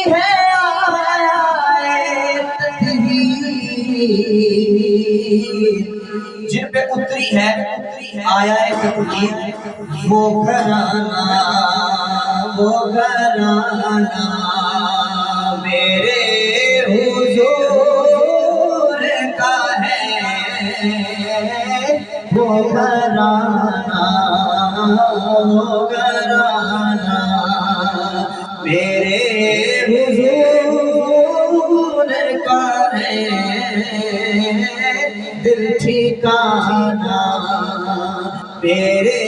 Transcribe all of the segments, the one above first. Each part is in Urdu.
ہے آیت تطہیر، جن پہ اتری ہے آیا تطہیر، وہ گھرانہ میرے حضور کا ہے، وہ گھرانہ میرے حضور کا ہے، دل ٹھکانہ میرے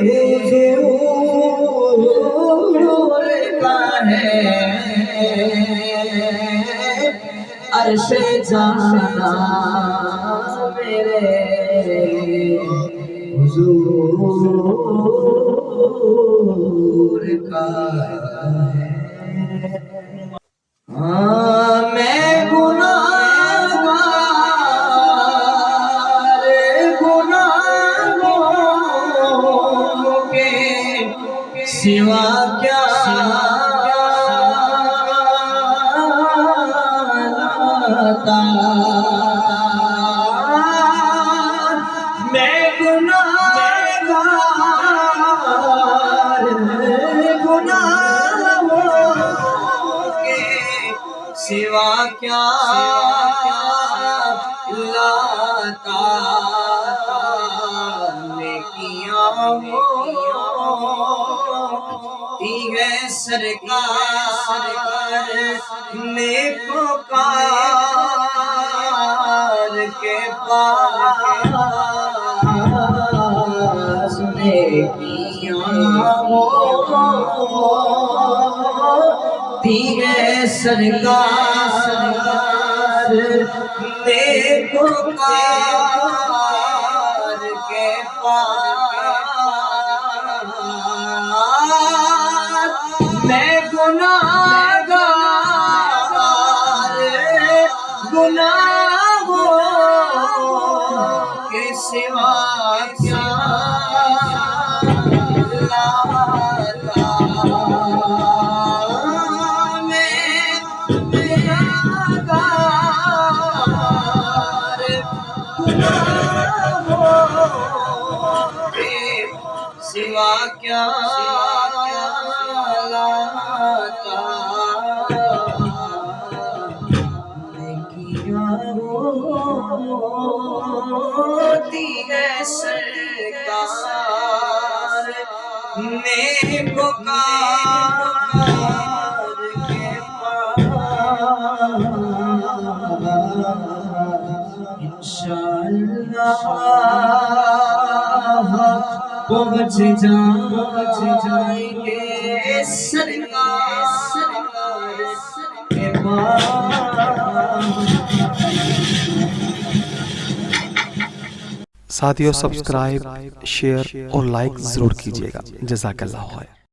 حضور کا ہے، عرش جانا میرے حضور کا ہے۔ میں گناہوں کے سوا کیا لاتا، میں گناہوں کے سوا کیا لاتا، نیکیاں ہوتی ہے سرکار نیکوکار کے پاس، نیکیاں ہوتی ہے سرکار نیکوکار کے پاس، میں گناہگار گناہوں کے سوا کیا لاتا، میں گناہگار گناہوں کے سوا کیا لاتا، نیکیاں ہوتی ہے سرکار نیکوکار کے پاس، انشاءاللہ پہنچ جائیں گے سرکار کے پاس۔ ساتھیو سبسکرائب، شیئر اور لائک ضرور کیجیے گا۔ جزاک اللہ خیر۔